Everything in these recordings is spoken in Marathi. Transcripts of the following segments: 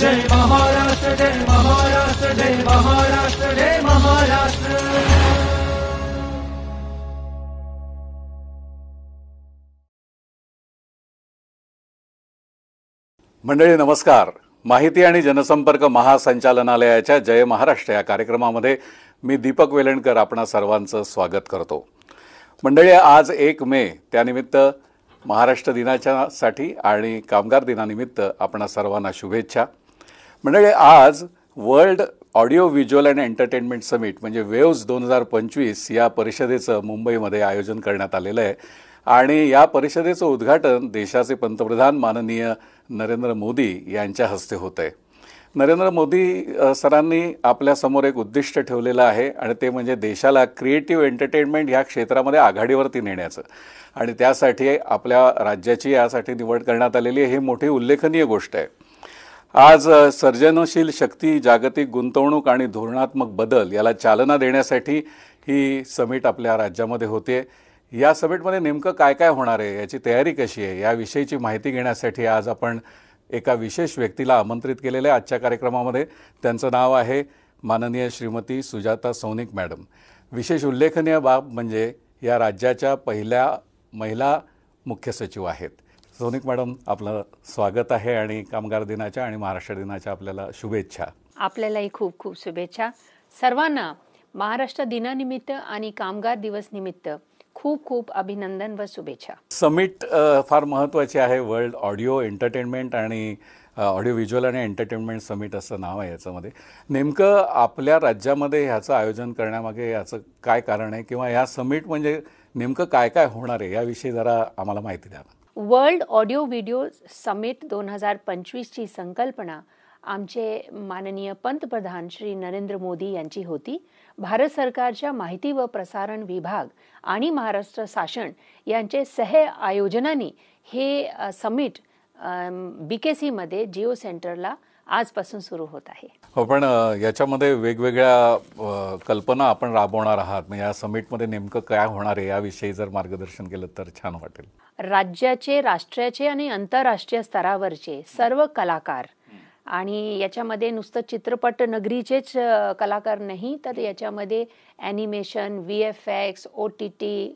जय महाराष्ट्र, जय महाराष्ट्र, जय महाराष्ट्र, जय महाराष्ट्र. मंडळी नमस्कार. माहिती आणि जनसंपर्क महासंचालनालयाच्या जय महाराष्ट्र या कार्यक्रमामध्ये मी दीपक वेलणकर आपणा सर्वांचं स्वागत करतो. मंडळी आज 1 मे त्यानिमित्त महाराष्ट्र दिनाच्यासाठी आणि कामगार दिनानिमित्त आपणा सर्वांना शुभेच्छा. मंडळी आज world audio visual and entertainment summit म्हणजे वेव्स 2025 या परिषदेचं मुंबईमध्ये आयोजन करण्यात आलेलं आहे आणि या परिषदेचं उद्घाटन देशाचे पंतप्रधान माननीय नरेंद्र मोदी यांच्या हस्ते होत आहे. नरेंद्र मोदी सरांनी आपल्यासमोर एक उद्दिष्ट ठेवलेलं आहे आणि ते म्हणजे देशाला क्रिएटिव्ह एंटरटेनमेंट ह्या क्षेत्रामध्ये आघाडीवरती नेण्याचं आणि त्यासाठी आपल्या राज्याची यासाठी निवड करण्यात आलेली आहे. ही मोठी उल्लेखनीय गोष्ट आहे. आज सर्जनशील शक्ती, जागतिक गुंतवणूक आणि धोरणात्मक बदल याला चालना देण्यासाठी ही समिट आपल्या राज्यामध्ये होते. या समिटमध्ये नेमकं काय काय होणार आहे, याची तयारी कशी आहे, याविषयीची माहिती घेण्यासाठी आज आपण एका विशेष व्यक्तीला आमंत्रित केलेलं आहे आजच्या कार्यक्रमामध्ये. त्यांचं नाव आहे माननीय श्रीमती सुजाता सौनिक मॅडम. विशेष उल्लेखनीय बाब म्हणजे या राज्याच्या पहिल्या महिला मुख्य सचिव आहेत. सौनिक मॅडम, आपलं स्वागत आहे आणि कामगार दिनाच्या आणि महाराष्ट्र दिनाच्या आपल्याला शुभेच्छा. आपल्यालाही खूप खूप शुभेच्छा. सर्वांना महाराष्ट्र दिनानिमित्त आणि कामगार दिवस निमित्त खूप खूप अभिनंदन व शुभेच्छा. समिट फार महत्त्वाची आहे. वर्ल्ड ऑडिओ एंटरटेनमेंट आणि ऑडिओ व्हिज्युअल आणि एंटरटेनमेंट समिट असं नाव आहे याच्यामध्ये. नेमकं आपल्या राज्यामध्ये ह्याचं आयोजन करण्यामागे याचं काय कारण आहे किंवा या समिट म्हणजे नेमकं काय काय होणार आहे याविषयी जरा आम्हाला माहिती द्या. वर्ल्ड ऑडिओ व्हिडिओ समिट 2025ची संकल्पना आमचे माननीय पंतप्रधान श्री नरेंद्र मोदी यांची होती. भारत सरकारच्या माहिती व प्रसारण विभाग आणि महाराष्ट्र शासन यांचे आयोजनाने हे समिट BKC मध्ये जिओ सेंटरला आजपासून सुरू होत आहे. हो, पण याच्यामध्ये वेगवेगळ्या कल्पना आपण राबवणार आहात. म्हणजे या समिटमध्ये नेमकं काय होणार आहे याविषयी जर मार्गदर्शन केलं तर छान वाटेल. राज्याचे, राष्ट्रीयचे आणि आंतरराष्ट्रीय स्तरावरचे सर्व कलाकार आणि याच्यामध्ये नुसतं चित्रपट नगरीचेच कलाकार नाही तर याच्यामध्ये ॲनिमेशन, VFX, OTT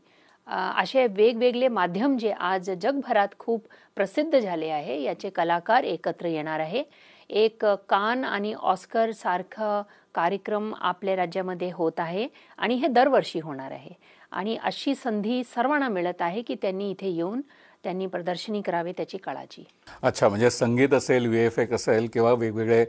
असे वेगवेगळे माध्यम जे आज जगभरात खूप प्रसिद्ध झाले आहे याचे कलाकार एकत्र येणार आहे. एक कान आणि ऑस्कर सारखा कार्यक्रम आपल्या राज्यामध्ये होत आहे आणि हे दरवर्षी होणार आहे आणि अशी संधी सर्वांना मिळत आहे की त्यांनी इथे येऊन त्यांनी प्रदर्शनी करावे त्याची कलाची. अच्छा, म्हणजे संगीत असेल, VFX असेल किंवा वेगवेगळे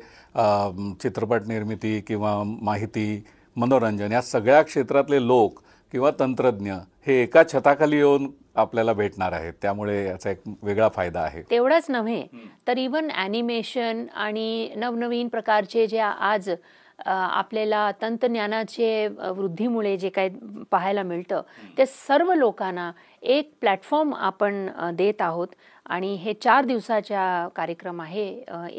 चित्रपट निर्मिती किंवा माहिती, मनोरंजन या सगळ्या क्षेत्रातले लोक किंवा तंत्रज्ञ हे एका छताखाली येऊन आपल्याला भेटणार आहेत. त्यामुळे याचा एक वेगळा फायदा आहे. तेवढंच नव्हे तर इव्हन ॲनिमेशन आणि नवनवीन प्रकारचे जे आज आपल्याला तंत्रज्ञानाचे वृद्धीमुळे जे काही पाहायला मिळतं ते सर्व लोकांना एक प्लॅटफॉर्म आपण देत आहोत आणि हे 4 दिवसाचा कार्यक्रम आहे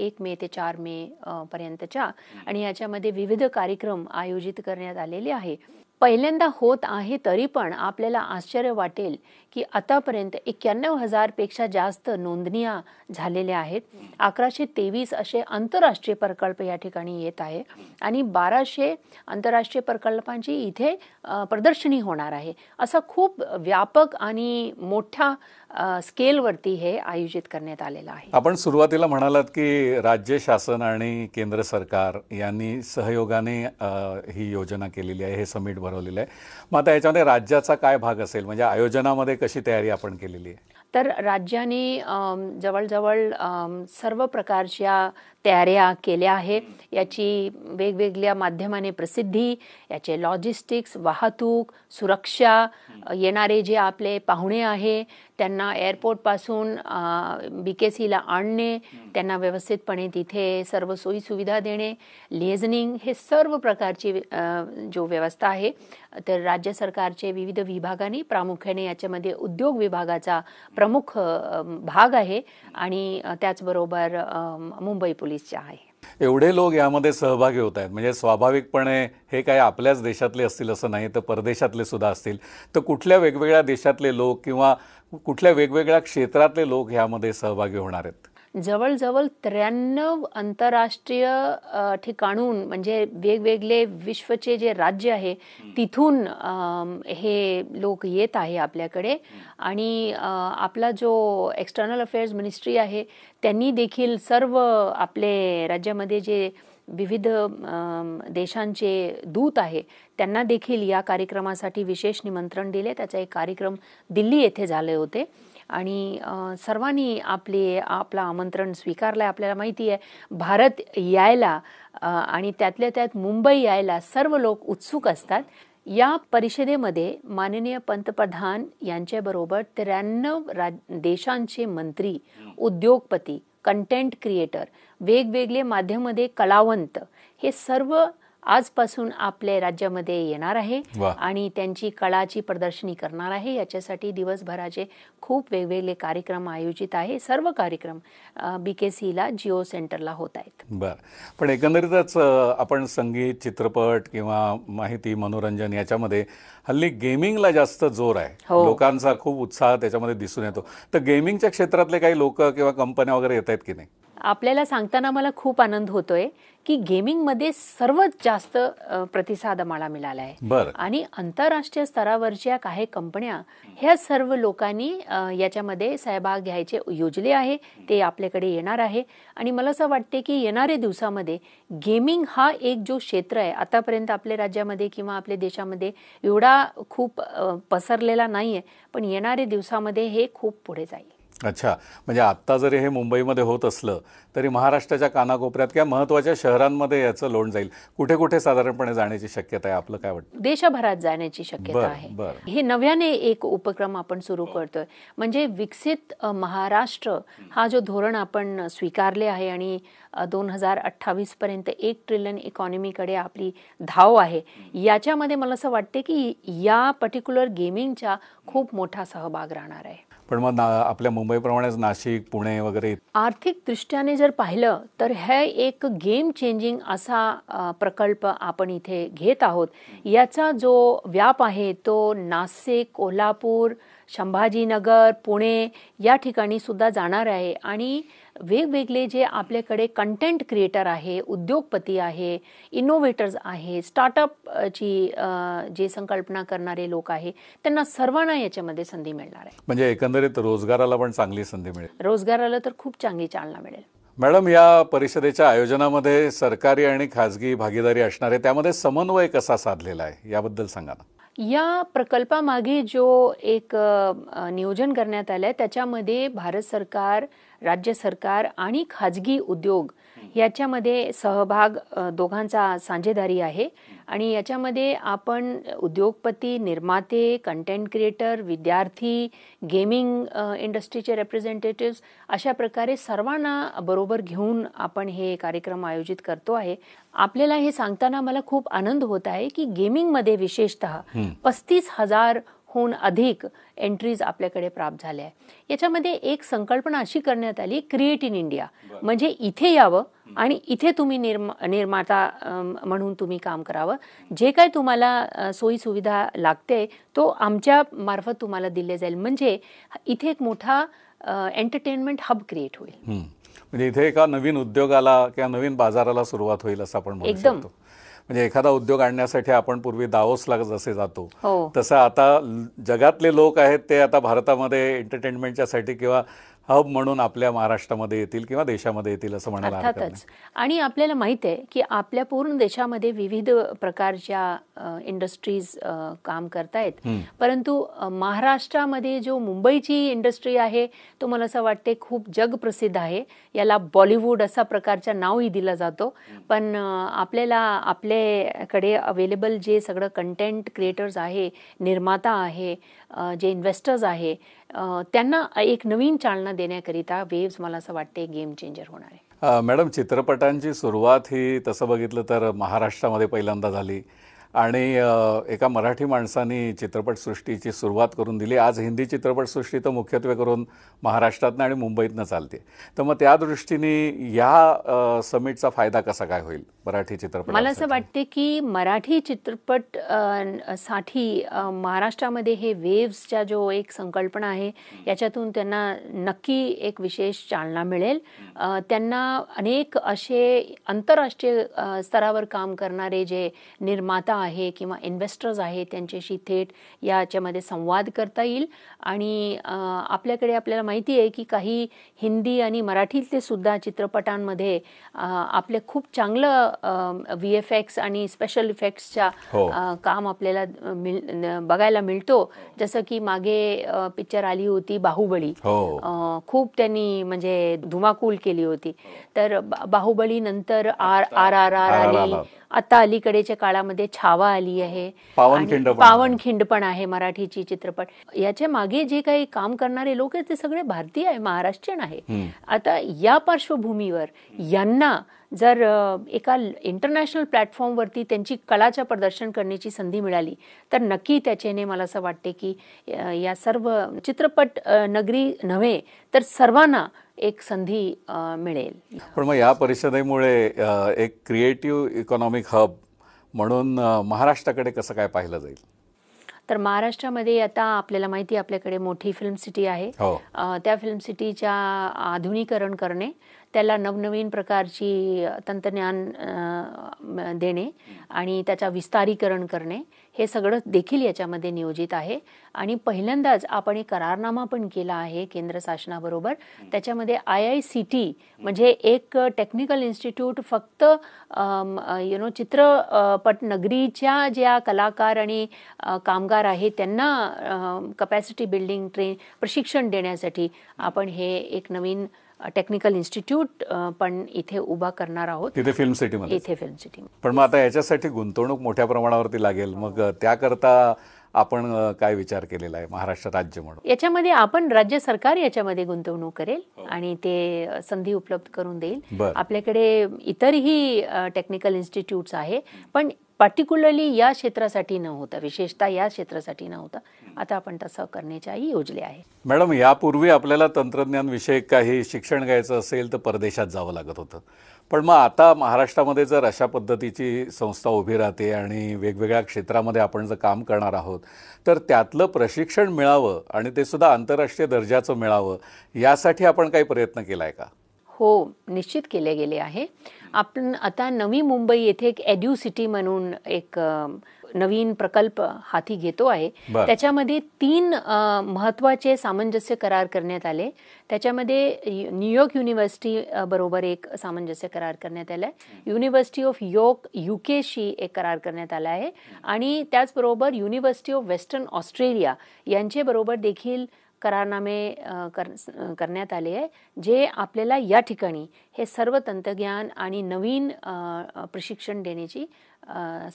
1 मे ते 4 मे पर्यंतच्या आणि याच्यामध्ये विविध कार्यक्रम आयोजित करण्यात आलेले आहे. पहिल्यांदा होत आहे तरी पण आपल्याला आश्चर्य वाटेल की आतापर्यंत 91,000 पेक्षा जास्त नोंदण्या झालेल्या आहेत. 1123 असे आंतरराष्ट्रीय प्रकल्प या ठिकाणी येत आहे आणि 1200 आंतरराष्ट्रीय प्रकल्पांची इथे प्रदर्शनी होणार आहे. असा खूप व्यापक आणि मोठ्या स्केलवरती हे आयोजित करण्यात आलेलं आहे. आपण सुरुवातीला म्हणालात की राज्य शासन आणि केंद्र सरकार यांनी सहयोगाने ही योजना केलेली आहे, हे समिट भरवलेलं आहे. मग आता याच्यामध्ये राज्याचा काय भाग असेल, म्हणजे आयोजनामध्ये कशी तयारी आपण केलेली आहे? तर राज्याने जवळजवळ सर्व प्रकारच्या तयाऱ्या केल्या आहेत. याची वेगवेगळ्या माध्यमाने प्रसिद्धी, याचे लॉजिस्टिक्स, वाहतूक, सुरक्षा, येणारे जे आपले पाहुणे आहे त्यांना एअरपोर्टपासून BKCला आणणे, त्यांना व्यवस्थितपणे तिथे सर्व सोयी सुविधा देणे, लिएझनिंग, हे सर्व प्रकारची जो व्यवस्था आहे तर राज्य सरकारचे विविध विभागांनी प्रामुख्याने याच्यामध्ये उद्योग विभागाचा प्रमुख भाग आहे आणि त्याचबरोबर मुंबई पोलीसचा आहे. एवढे लोक यामध्ये सहभागी होत आहेत म्हणजे स्वाभाविकपणे हे काय आपल्याच देशातले असतील असं नाही तर परदेशातले सुद्धा असतील. तर कुठल्या वेगवेगळ्या देशातले लोक किंवा कुठल्या वेगवेगळ्या क्षेत्रातले लोक यामध्ये सहभागी होणार आहेत? जवळजवळ 93 आंतरराष्ट्रीय ठिकाणून म्हणजे वेगवेगळे विश्वचे जे राज्य आहे तिथून हे लोक येत आहे आपल्याकडे. आणि आपला जो एक्सटर्नल अफेअर्स मिनिस्ट्री आहे त्यांनी देखील सर्व आपले राज्यामध्ये जे विविध देशांचे दूत आहे त्यांना देखील या कार्यक्रमासाठी विशेष निमंत्रण दिले. त्याचा एक कार्यक्रम दिल्ली येथे झाले होते आणि सर्वांनी आपलं आमंत्रण स्वीकारलं आहे. आपल्याला माहिती आहे भारत यायला आणि त्यातल्या त्यात मुंबई यायला सर्व लोक उत्सुक असतात. या परिषदेमध्ये माननीय पंतप्रधान यांच्याबरोबर 93 देशांचे मंत्री, उद्योगपती, कंटेंट क्रिएटर, वेगवेगळे माध्यमामध्ये कलावंत हे सर्व आजपासून आपल्या राज्यामध्ये येणार आहे आणि त्यांची कलाची प्रदर्शनी करणार आहे. याच्यासाठी दिवसभराचे खूप वेगवेगळे कार्यक्रम आयोजित आहे. सर्व कार्यक्रम BKCला जिओ सेंटरला होत आहेत. बरं, पण एकंदरीतच आपण संगीत, चित्रपट किंवा माहिती, मनोरंजन याच्यामध्ये हल्ली गेमिंगला जास्त जोर आहे. लोकांचा खूप उत्साह त्याच्यामध्ये दिसून येतो. तर गेमिंगच्या क्षेत्रातले काही लोक किंवा कंपन्या वगैरे येत आहेत की नाही? आपल्याला सांगताना मला खूप आनंद होतोय की गेमिंगमध्ये सर्वात जास्त प्रतिसाद आम्हाला मिळाला आहे आणि आंतरराष्ट्रीय स्तरावरच्या काही कंपन्या ह्या सर्व लोकांनी याच्यामध्ये सहभाग घ्यायचे योजले आहे. ते आपल्याकडे येणार आहे आणि मला असं वाटते की येणाऱ्या दिवसामध्ये गेमिंग हा एक जो क्षेत्र आहे आतापर्यंत आपल्या राज्यामध्ये किंवा आपल्या देशामध्ये एवढा खूप पसरलेला नाहीये, पण येणाऱ्या दिवसामध्ये हे खूप पुढे जाईल. अच्छा, म्हणजे आत्ता जरी हे मुंबईमध्ये होत असलं तरी महाराष्ट्राच्या कानाकोपऱ्यात किंवा महत्त्वाच्या शहरांमध्ये याचं लोण जाईल. कुठे कुठे साधारणपणे जाण्याची शक्यता आहे? आपलं काय वाटतं? देशभरात जाण्याची शक्यता आहे. हे नव्याने एक उपक्रम आपण सुरू करतोय म्हणजे विकसित महाराष्ट्र हा जो धोरण आपण स्वीकारले आहे आणि 2028 पर्यंत 1 ट्रिलियन इकॉनॉमीकडे आपली धाव आहे. याच्यामध्ये मला असं वाटते की या पर्टिक्युलर गेमिंगचा खूप मोठा सहभाग राहणार आहे. पण मग आपल्या मुंबईप्रमाणेच नाशिक, पुणे वगैरे आर्थिक दृष्ट्याने जर पाहिलं तर हे एक गेम चेंजिंग असा प्रकल्प आपण इथे घेत आहोत. याचा जो व्याप आहे तो नाशिक, कोल्हापूर, संभाजीनगर, पुणे या ठिकाणी सुद्धा जाणार आहे आणि वेगवेगळे जे आपल्याकडे कंटेंट क्रिएटर आहे, उद्योगपती आहे, इनोव्हेटर्स आहे, स्टार्टअपची जे संकल्पना करणारे लोक आहे त्यांना सर्वांना याच्यामध्ये संधी मिळणार आहे. म्हणजे एकंदरीत रोजगाराला पण चांगली संधी मिळेल. रोजगाराला तर खूप चांगली चालना मिळेल. मॅडम, या परिषदेच्या आयोजनामध्ये सरकारी आणि खाजगी भागीदारी असणार आहे, त्यामध्ये समन्वय कसा साधलेला आहे याबद्दल सांगा ना. या प्रकल्पामागे जो एक नियोजन करण्यात आलंय त्याच्यामध्ये भारत सरकार, राज्य सरकार आणि खाजगी उद्योग याच्यामध्ये सहभाग दोघांचा साझेदारी आहे आणि याच्यामध्ये आपण उद्योगपती, निर्माते, कंटेंट क्रिएटर, विद्यार्थी, गेमिंग इंडस्ट्रीचे रिप्रेझेंटेटिव्स अशा प्रकारे सर्वांना बरोबर घेऊन आपण हे कार्यक्रम आयोजित करतो आहे. आपल्याला हे सांगताना मला खूप आनंद होत आहे की गेमिंगमध्ये विशेषतः 35,000 हून अधिक एंट्रीज आपल्याकडे प्राप्त झाल्या आहे. याच्यामध्ये एक संकल्पना अशी करण्यात आली, क्रिएट इन इंडिया, म्हणजे इथे यावं आणि इथे तुम्ही निर्माता म्हणून तुम्ही काम करावं. जे काय तुम्हाला सोयी सुविधा लागते तो आमच्या मार्फत तुम्हाला दिले जाईल. म्हणजे इथे एक मोठा एंटरटेनमेंट हब क्रिएट होईल. म्हणजे इथे एका नवीन उद्योगाला किंवा नवीन बाजाराला सुरुवात होईल असं आपण म्हणू शकतो. म्हणजे एखादा उद्योग आणण्यासाठी आपण पूर्वी दावोसला जसे जातो तसं आता जगातले लोक आहेत ते आता भारतामध्ये एंटरटेनमेंटच्यासाठी किंवा हब म्हणून आपल्या महाराष्ट्रामध्ये येतील किंवा देशामध्ये येतील असं म्हणायला हरकत नाही. आणि आपल्याला माहित आहे की आपल्या पूर्ण देशामध्ये विविध प्रकारच्या इंडस्ट्रीज काम करतायत, परंतु महाराष्ट्रामध्ये जो मुंबईची इंडस्ट्री आहे तो मला असं वाटते खूप जगप्रसिद्ध आहे. याला बॉलिवूड असा प्रकारचं नावही दिलं जातो. पण आपल्याला आपल्याकडे अवेलेबल जे सगळं कंटेंट क्रिएटर्स आहे, निर्माता आहे, जे इन्व्हेस्टर्स आहे, त्यांना एक नवीन चालना देण्याकरिता वेव्स मला असं वाटते गेम चेंजर होणार आहे. मॅडम, चित्रपटांची सुरुवात ही तसं बघितलं तर महाराष्ट्रामध्ये पहिल्यांदा झाली आणि एका मराठी माणसाने चित्रपटसृष्टीची सुरुवात करून दिली. आज हिंदी चित्रपटसृष्टी तर मुख्यत्वे करून महाराष्ट्रातनं आणि मुंबईतनं चालते. तर मग त्या दृष्टीने या समिटचा फायदा कसा काय होईल मराठी चित्रपट? मला असं वाटते की मराठी चित्रपट साठी महाराष्ट्रामध्ये हे वेव्सच्या जो एक संकल्पना आहे याच्यातून त्यांना नक्की एक विशेष चालना मिळेल. त्यांना अनेक असे आंतरराष्ट्रीय स्तरावर काम करणारे जे निर्माता आहे किंवा इन्व्हेस्टर्स आहे त्यांच्याशी थेट याच्यामध्ये संवाद करता येईल. आणि आपल्याला माहिती आहे की काही हिंदी आणि मराठीतले सुद्धा चित्रपटांमध्ये आपले खूप चांगलं VFX आणि स्पेशल इफेक्ट्सच्या काम आपल्याला बघायला मिळतो. जसं की मागे पिक्चर आली होती बाहुबली, खूप त्यांनी म्हणजे धुमाकूल केली होती. तर बाहुबली नंतर RRR आली, आता अलीकडेच्या काळामध्ये छावा आली आहे, पावनखिंड पण आहे मराठीची चित्रपट. याच्या मागे जे काही काम करणारे लोक आहेत ते सगळे भारतीय आहे, महाराष्ट्रीयन आहे. आता या पार्श्वभूमीवर यांना जर एका इंटरनॅशनल प्लॅटफॉर्मवरती त्यांची कलाचं प्रदर्शन करण्याची संधी मिळाली तर नक्की त्याच्याने मला असं वाटते की या सर्व चित्रपट नगरी नव्हे तर सर्वांना एक संधी मिळेल. पण मग या परिषदेमुळे एक क्रिएटिव्ह इकॉनॉमिक हब म्हणून महाराष्ट्राकडे कसं काय पाहिलं जाईल? तर महाराष्ट्रामध्ये आता आपल्याला माहिती आहे आपल्याकडे मोठी फिल्म सिटी आहे. त्या फिल्म सिटीच्या आधुनिकीकरण करणे, त्याला नवनवीन प्रकारची तंत्रज्ञान देणे आणि त्याचा विस्तारीकरण करणे हे सगळं देखील याच्यामध्ये नियोजित आहे. आणि पहिल्यांदाच आपण एक करारनामा पण केला आहे केंद्र शासनाबरोबर. त्याच्यामध्ये IICT म्हणजे एक टेक्निकल इन्स्टिट्यूट फक्त चित्रपट नगरीच्या ज्या कलाकार आणि कामगार आहेत त्यांना कपॅसिटी बिल्डिंग प्रशिक्षण देण्यासाठी आपण हे एक नवीन टेक्निकल इन्स्टिट्यूट पण इथे उभा करणार आहोत, तिथे फिल्म सिटीमध्ये. इथे फिल्म सिटी. पण मग आता याच्यासाठी गुंतवणूक मोठ्या प्रमाणावरती लागेल. मग त्याकरता आपण काय विचार केलेला आहे महाराष्ट्र राज्य म्हणून? याच्यामध्ये आपण राज्य सरकार याच्यामध्ये गुंतवणूक करेल आणि ते संधी उपलब्ध करून देईल. आपल्याकडे इतरही टेक्निकल इन्स्टिट्यूट्स आहे पण पर्टिक्युलरली या क्षेत्रासाठी न होता, विशेषतः या क्षेत्रासाठी न होता. आता आपण तसं करण्याच्याही योजले आहे. मॅडम, यापूर्वी आपल्याला तंत्रज्ञान विषयक काही शिक्षण घ्यायचं असेल तर परदेशात जावं लागत होतं. पण मग आता महाराष्ट्रामध्ये जर अशा पद्धतीची संस्था उभी राहते आणि वेगवेगळ्या क्षेत्रामध्ये आपण जर काम करणार आहोत तर त्यातलं प्रशिक्षण मिळावं आणि ते सुद्धा आंतरराष्ट्रीय दर्जाचं मिळावं यासाठी आपण काही प्रयत्न केला आहे का? हो, निश्चित केले गेले आहे. आपण आता नवी मुंबई येथे एक एड्युसिटी म्हणून एक नवीन प्रकल्प हाती घेतो आहे. त्याच्यामध्ये 3 महत्त्वाचे सामंजस्य करार करण्यात आले. त्याच्यामध्ये न्यूयॉर्क युनिव्हर्सिटी बरोबर एक सामंजस्य करार करण्यात आला आहे. युनिव्हर्सिटी ऑफ यॉर्क UK शी एक करार करण्यात आला आहे आणि त्याचबरोबर युनिव्हर्सिटी ऑफ वेस्टर्न ऑस्ट्रेलिया यांच्याबरोबर देखील करारनामे करण्यात आले आहे, जे आपल्याला या ठिकाणी हे सर्व तंत्रज्ञान आणि नवीन प्रशिक्षण देण्याची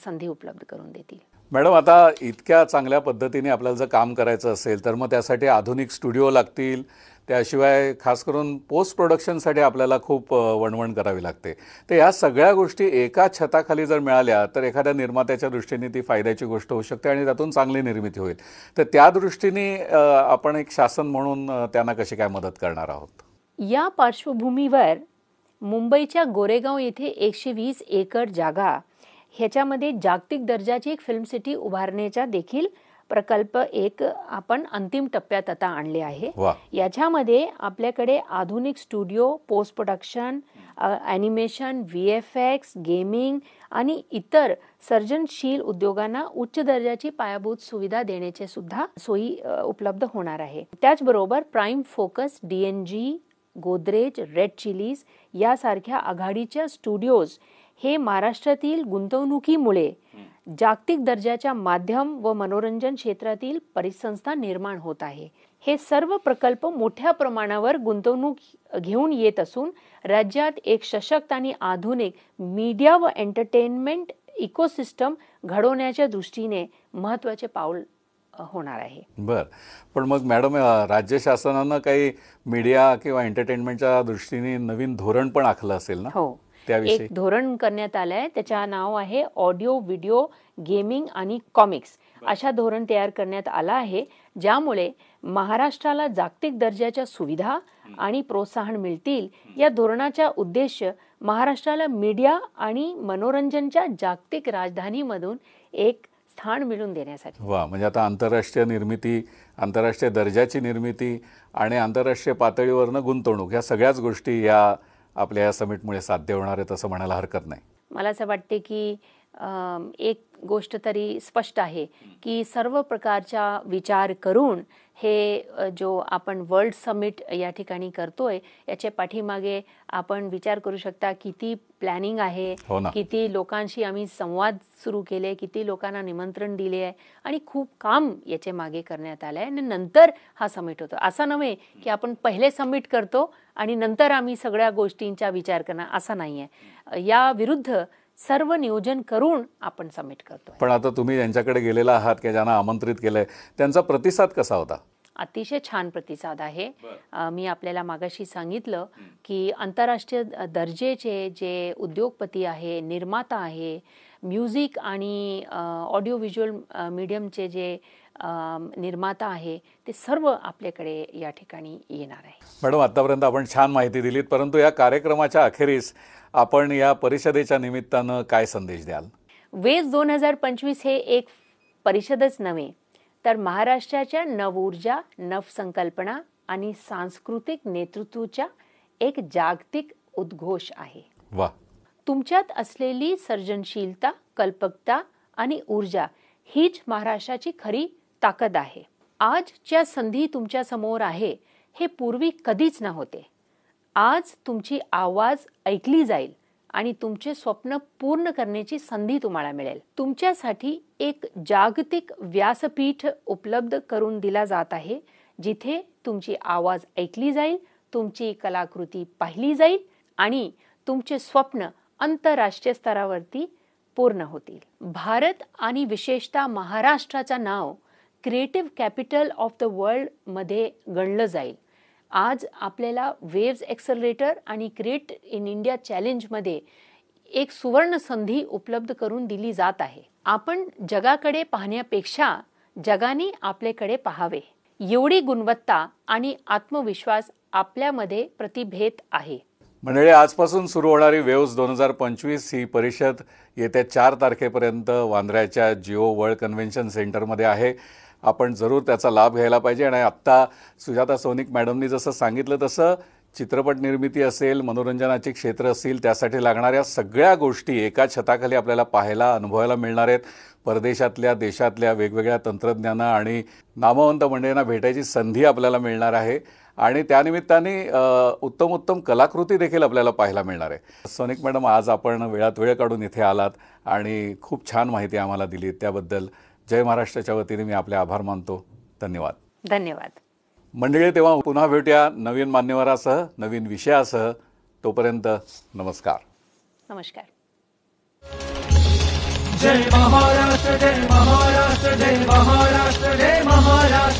संधी उपलब्ध करून देतील. मॅडम, आता इतक्या चांगल्या पद्धतीने आपल्याला जर काम करायचं असेल तर मग त्यासाठी आधुनिक स्टुडिओ लागतील. त्याशिवाय खास करून पोस्ट प्रोडक्शनसाठी आपल्याला खूप वणवण करावी लागते. तर या सगळ्या गोष्टी एका छताखाली जर मिळाल्या तर एखाद्या निर्मात्याच्या दृष्टीने ती फायद्याची गोष्ट होऊ शकते आणि त्यातून चांगली निर्मिती होईल. तर त्या दृष्टीने आपण एक शासन म्हणून त्यांना कशी काय मदत करणार आहोत? या पार्श्वभूमीवर मुंबईच्या गोरेगाव येथे 120 एकर जागा ह्याच्यामध्ये जागतिक दर्जाची एक फिल्म सिटी उभारण्याचा देखील प्रकल्प एक आपण अंतिम टप्प्यात आता आणले आहे. याच्यामध्ये आपल्याकडे आधुनिक studio, post production, animation, VFX, gaming आणि इतर सर्जनशील उद्योगांना उच्च दर्जाची पायाभूत सुविधा देण्याचे सुद्धा सोयी उपलब्ध होणार आहे. त्याचबरोबर prime focus, DNG, Godrej, red chillies यासारख्या आघाडीच्या स्टुडिओज हे महाराष्ट्रातील गुंतवणुकीमुळे जागतिक दर्जाच्या माध्यम व मनोरंजन क्षेत्रातील परिसंस्था निर्माण होत आहे. हे सर्व प्रकल्प मोठ्या प्रमाणावर गुंतवणूक घेऊन येत असून राज्यात एक सशक्त आणि आधुनिक मीडिया व एंटरटेनमेंट इकोसिस्टम घडवण्याच्या दृष्टीने महत्त्वाचे पाऊल होणार आहे. पण मग मॅडम, राज्य शासनानं काही मीडिया किंवा एंटरटेनमेंटच्या दृष्टीने नवीन धोरण पण आखलं असेल ना? हो, त्याविषयी एक धोरण करण्यात आलंय. त्याचं नाव आहे ऑडिओ, व्हिडिओ, गेमिंग आणि कॉमिक्स. अशा धोरण तयार करण्यात आला आहे, ज्यामुळे महाराष्ट्राला जागतिक दर्जाच्या सुविधा आणि प्रोत्साहन मिळतील. या धोरणाचा उद्देश महाराष्ट्राला मीडिया आणि मनोरंजनच्या जागतिक राजधानीमधून एक स्थान मिळवून देण्यासाठी. वा, म्हणजे आता आंतरराष्ट्रीय निर्मिती, आंतरराष्ट्रीय दर्जाची निर्मिती आणि आंतरराष्ट्रीय पातळीवरनं गुंतवणूक, या सगळ्याच गोष्टी या आपल्या या समिटमुळे साध्य होणार आहेत असं म्हणायला हरकत नाही. मला असं वाटते की एक गोष्ट तरी स्पष्ट आहे की सर्व प्रकारचा विचार करून हे जो आपण वर्ल्ड समिट या ठिकाणी करतोय, याच्या पाठीमागे आपण विचार करू शकता किती प्लॅनिंग आहे, किती लोकांशी आम्ही संवाद सुरू केले, किती लोकांना निमंत्रण दिले आहे आणि खूप काम याचे मागे करण्यात आलं आहे. आणि नंतर हा समिट होतो. असं नव्हे की आपण पहिले समिट करतो आणि नंतर आम्ही सगळ्या गोष्टींचा विचार करणार, असं नाही आहे. या विरुद्ध सर्व नियोजन करून आपण समिट करतो. पण आता तुम्ही ज्यांच्याकडे गेलेला आहात की ज्यांना आमंत्रित केलंय, त्यांचा प्रतिसाद कसा होता? अतिशय छान प्रतिसाद आहे. मी आपल्याला मागाशी सांगितलं की आंतरराष्ट्रीय दर्जाचे जे उद्योगपती आहे, निर्माता आहे, म्युझिक आणि ऑडिओ व्हिज्युअल मीडियमचे जे निर्माता आहे, ते सर्व आपल्याकडे या ठिकाणी येणार आहे. मॅडम, आतापर्यंत आपण छान माहिती दिलीत, परंतु या कार्यक्रमाच्या अखेरीस आपण या परिषदेच्या निमित्तानं काय संदेश द्याल? वेव्स 2025 हे एक परिषदच नव्हे, तर महाराष्ट्राच्या नवऊर्जा, नवसंकल्पना आणि सांस्कृतिक नेतृत्वाचा एक जागतिक उद्घोष आहे. वा, तुमच्यात असलेली सर्जनशीलता, कल्पकता आणि ऊर्जा हीच महाराष्ट्राची खरी ताकद आहे. आजच्या संधी तुमच्या समोर आहे, हे पूर्वी कधीच नव्हते. आज तुमची आवाज ऐकली जाईल आणि तुमचे स्वप्न पूर्ण करण्याची संधी तुम्हाला मिळेल. तुमच्यासाठी एक जागतिक व्यासपीठ उपलब्ध करून दिला जात आहे, जिथे तुमची आवाज ऐकली जाईल, तुमची कलाकृती पाहिली जाईल आणि तुमचे स्वप्न आंतरराष्ट्रीय स्तरावरती पूर्ण होतील. भारत आणि विशेषतः महाराष्ट्राचं नाव creative capital of the world मध्ये गणलं जाईल. आज आपल्याला वेव्स एक्सेलरेटर आणि क्रिएट इन इंडिया चॅलेंजमध्ये एक सुवर्ण संधी उपलब्ध करून दिली जात आहे. आपण जगाकडे पाहण्यापेक्षा जगाने आपल्याकडे पाहावे, एवढी गुणवत्ता आणि आत्मविश्वास आपल्यामध्ये प्रतिभेत आहे. मंडळी, आजपासून सुरू होणारी वेव्स 2025 ही परिषद येत्या 4 तारखेपर्यंत वांद्र्याच्या जिओ वर्ल्ड कन्व्हेन्शन सेंटरमध्ये आहे. आपण जरूर त्याचा लाभ घ्यायला पाहिजे. आणि आत्ता सुजाता सोनिक मॅडमनी जसं सांगितलं तसं चित्रपट निर्मिती असेल, मनोरंजनाचे क्षेत्र असतील, त्यासाठी लागणाऱ्या सगळ्या गोष्टी एका छताखाली आपल्याला पाहायला, अनुभवायला मिळणार आहेत. परदेशातल्या, देशातल्या वेगवेगळ्या तंत्रज्ञानं आणि नामवंत मंडळींना भेटायची संधी आपल्याला मिळणार आहे आणि त्यानिमित्ताने उत्तम उत्तम कलाकृती देखील आपल्याला पाहायला मिळणार आहे. सोनिक मॅडम, आज आपण वेळात वेळ काढून इथे आलात आणि खूप छान माहिती आम्हाला दिली. त्याबद्दल जय महाराष्ट्राच्या वतीने मी आपले आभार मानतो. धन्यवाद. धन्यवाद. मंडळी, तेव्हा पुन्हा भेटूया नवीन मान्यवरासह, नवीन विषयासह. तोपर्यंत नमस्कार. नमस्कार. जय महाराष्ट्र, जय महाराष्ट्र, जय महाराष्ट्र, जय महाराष्ट्र.